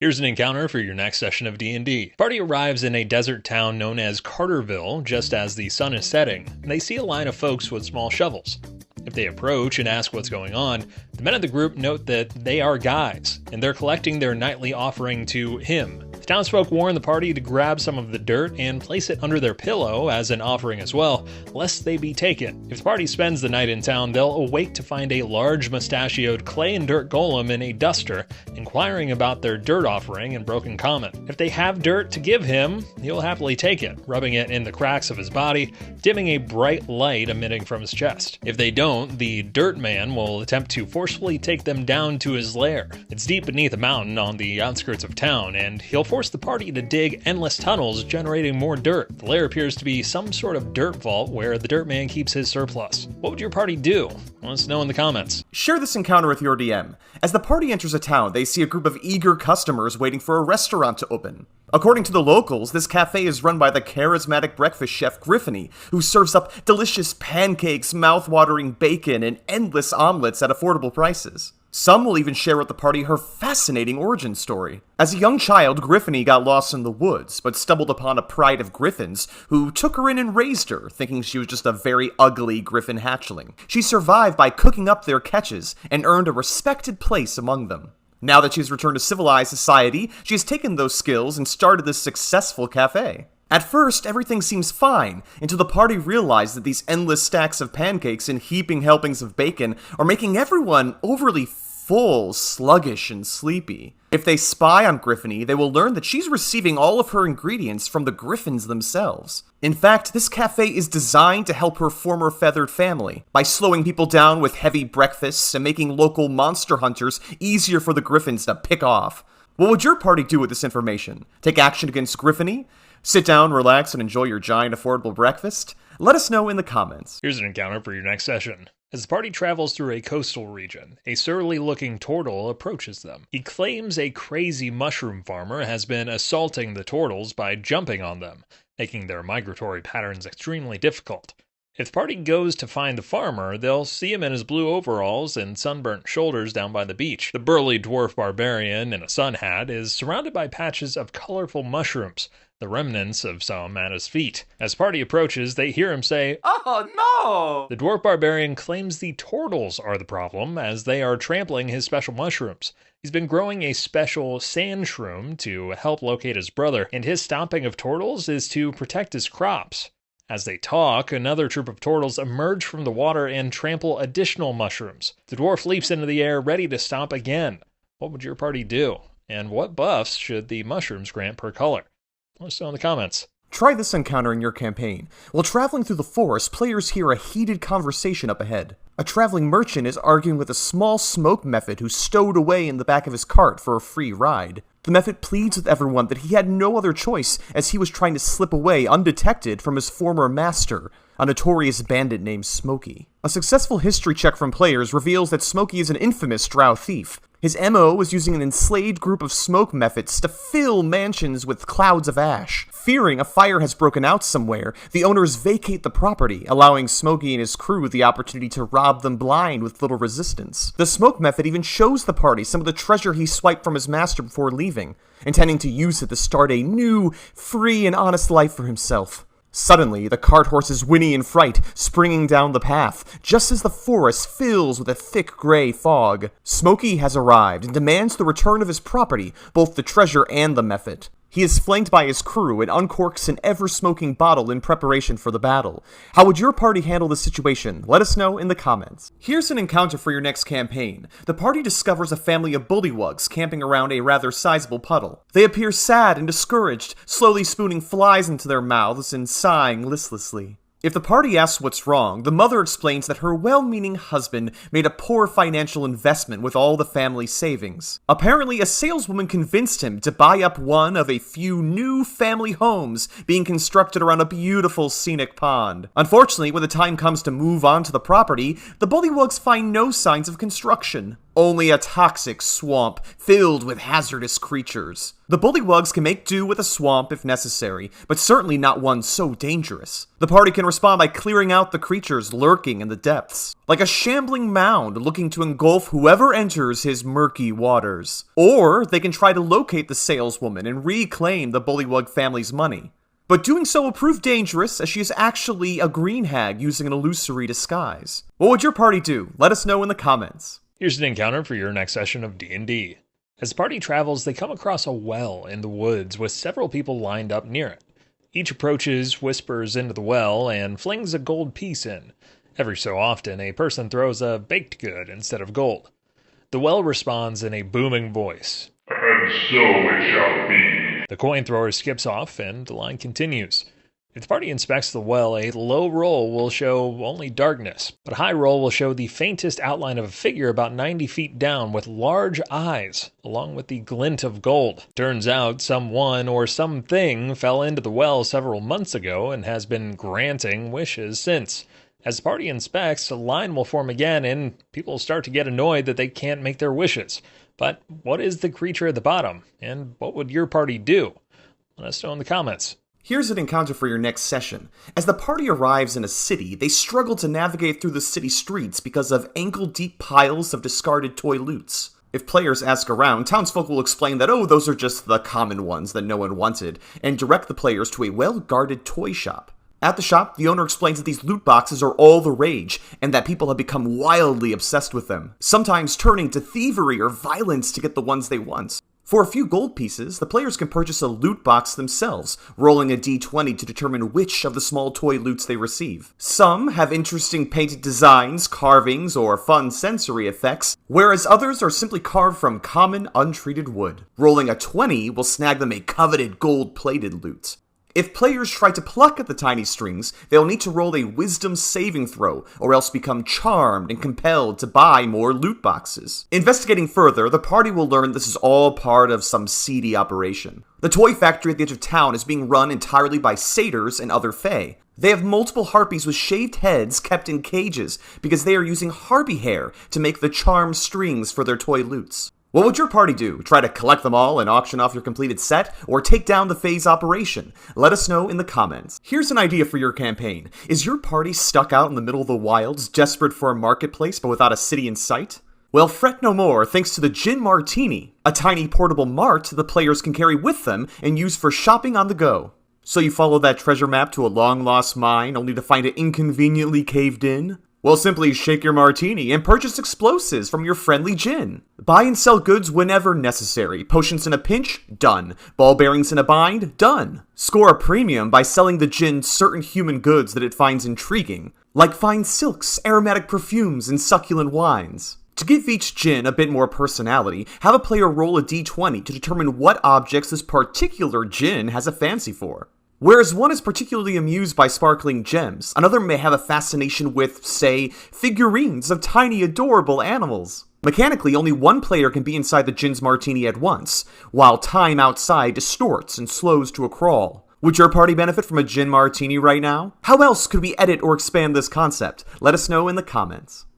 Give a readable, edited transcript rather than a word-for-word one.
Here's an encounter for your next session of D&D. Party arrives in a desert town known as Carterville just as the sun is setting, and they see a line of folks with small shovels. If they approach and ask what's going on, the men of the group note that they are guys, and they're collecting their nightly offering to him. The townsfolk warn the party to grab some of the dirt and place it under their pillow as an offering as well, lest they be taken. If the party spends the night in town, they'll awake to find a large mustachioed clay and dirt golem in a duster, inquiring about their dirt offering in broken common. If they have dirt to give him, he'll happily take it, rubbing it in the cracks of his body, dimming a bright light emitting from his chest. If they don't, the dirt man will attempt to forcefully take them down to his lair. It's deep beneath a mountain on the outskirts of town, and he'll force the party to dig endless tunnels, generating more dirt. The lair appears to be some sort of dirt vault where the dirt man keeps his surplus. What would your party do? Let us know in the comments. Share this encounter with your DM. As the party enters a town, they see a group of eager customers waiting for a restaurant to open. According to the locals, this cafe is run by the charismatic breakfast chef Griffony, who serves up delicious pancakes, mouth-watering bacon, and endless omelets at affordable prices. Some will even share with the party her fascinating origin story. As a young child, Griffony got lost in the woods, but stumbled upon a pride of griffins who took her in and raised her, thinking she was just a very ugly griffin hatchling. She survived by cooking up their catches and earned a respected place among them. Now that she's returned to civilized society, she has taken those skills and started this successful cafe. At first, everything seems fine, until the party realize that these endless stacks of pancakes and heaping helpings of bacon are making everyone overly full, sluggish, and sleepy. If they spy on Griffony, they will learn that she's receiving all of her ingredients from the griffins themselves. In fact, this cafe is designed to help her former feathered family, by slowing people down with heavy breakfasts and making local monster hunters easier for the griffins to pick off. What would your party do with this information? Take action against Griffony? Sit down, relax, and enjoy your giant affordable breakfast? Let us know in the comments. Here's an encounter for your next session. As the party travels through a coastal region, a surly-looking turtle approaches them. He claims a crazy mushroom farmer has been assaulting the turtles by jumping on them, making their migratory patterns extremely difficult. If the party goes to find the farmer, they'll see him in his blue overalls and sunburnt shoulders down by the beach. The burly dwarf barbarian in a sun hat is surrounded by patches of colorful mushrooms, the remnants of some at his feet. As the party approaches, they hear him say, "Oh no!" The dwarf barbarian claims the turtles are the problem, as they are trampling his special mushrooms. He's been growing a special sand shroom to help locate his brother, and his stomping of turtles is to protect his crops. As they talk, another troop of turtles emerge from the water and trample additional mushrooms. The dwarf leaps into the air, ready to stomp again. What would your party do? And what buffs should the mushrooms grant per color? Let us know in the comments. Try this encounter in your campaign. While traveling through the forest, players hear a heated conversation up ahead. A traveling merchant is arguing with a small Smokey The Mephit who's stowed away in the back of his cart for a free ride. The Mephit pleads with everyone that he had no other choice as he was trying to slip away undetected from his former master, a notorious bandit named Smokey. A successful history check from players reveals that Smokey is an infamous drow thief. His MO was using an enslaved group of Smokey Mephits to fill mansions with clouds of ash. Fearing a fire has broken out somewhere, the owners vacate the property, allowing Smokey and his crew the opportunity to rob them blind with little resistance. The Smokey Mephit even shows the party some of the treasure he swiped from his master before leaving, intending to use it to start a new, free and honest life for himself. Suddenly, the cart horses whinny in fright, springing down the path, just as the forest fills with a thick gray fog. Smokey has arrived and demands the return of his property, both the treasure and the Mephit. He is flanked by his crew and uncorks an ever-smoking bottle in preparation for the battle. How would your party handle the situation? Let us know in the comments. Here's an encounter for your next campaign. The party discovers a family of bullywugs camping around a rather sizable puddle. They appear sad and discouraged, slowly spooning flies into their mouths and sighing listlessly. If the party asks what's wrong, the mother explains that her well-meaning husband made a poor financial investment with all the family's savings. Apparently, a saleswoman convinced him to buy up one of a few new family homes being constructed around a beautiful scenic pond. Unfortunately, when the time comes to move on to the property, the bullywugs find no signs of construction. Only a toxic swamp filled with hazardous creatures. The bullywugs can make do with a swamp if necessary, but certainly not one so dangerous. The party can respond by clearing out the creatures lurking in the depths, like a shambling mound looking to engulf whoever enters his murky waters. Or they can try to locate the saleswoman and reclaim the bullywug family's money. But doing so will prove dangerous, as she is actually a green hag using an illusory disguise. What would your party do? Let us know in the comments. Here's an encounter for your next session of D&D. As the party travels, they come across a well in the woods with several people lined up near it. Each approaches, whispers into the well, and flings a gold piece in. Every so often, a person throws a baked good instead of gold. The well responds in a booming voice. And so it shall be. The coin thrower skips off, and the line continues. If the party inspects the well, a low roll will show only darkness, but a high roll will show the faintest outline of a figure about 90 feet down with large eyes, along with the glint of gold. Turns out someone or something fell into the well several months ago and has been granting wishes since. As the party inspects, a line will form again, and people start to get annoyed that they can't make their wishes. But what is the creature at the bottom, and what would your party do? Let us know in the comments. Here's an encounter for your next session. As the party arrives in a city, they struggle to navigate through the city streets because of ankle-deep piles of discarded toy loots. If players ask around, townsfolk will explain that, those are just the common ones that no one wanted, and direct the players to a well-guarded toy shop. At the shop, the owner explains that these loot boxes are all the rage, and that people have become wildly obsessed with them, sometimes turning to thievery or violence to get the ones they want. For a few gold pieces, the players can purchase a loot box themselves, rolling a d20 to determine which of the small toy loots they receive. Some have interesting painted designs, carvings, or fun sensory effects, whereas others are simply carved from common, untreated wood. Rolling a 20 will snag them a coveted gold-plated loot. If players try to pluck at the tiny strings, they'll need to roll a wisdom saving throw, or else become charmed and compelled to buy more loot boxes. Investigating further, the party will learn this is all part of some seedy operation. The toy factory at the edge of town is being run entirely by satyrs and other fae. They have multiple harpies with shaved heads kept in cages, because they are using harpy hair to make the charm strings for their toy loots. What would your party do? Try to collect them all and auction off your completed set? Or take down the Fae's operation? Let us know in the comments. Here's an idea for your campaign. Is your party stuck out in the middle of the wilds, desperate for a marketplace but without a city in sight? Well, fret no more thanks to the Djinn Martini, a tiny portable mart the players can carry with them and use for shopping on the go. So you follow that treasure map to a long-lost mine only to find it inconveniently caved in? Well, simply shake your martini and purchase explosives from your friendly Djinn. Buy and sell goods whenever necessary. Potions in a pinch? Done. Ball bearings in a bind? Done. Score a premium by selling the Djinn certain human goods that it finds intriguing, like fine silks, aromatic perfumes, and succulent wines. To give each Djinn a bit more personality, have a player roll a d20 to determine what objects this particular Djinn has a fancy for. Whereas one is particularly amused by sparkling gems, another may have a fascination with, say, figurines of tiny adorable animals. Mechanically, only one player can be inside the Djinn's Martini at once, while time outside distorts and slows to a crawl. Would your party benefit from a Djinn Martini right now? How else could we edit or expand this concept? Let us know in the comments.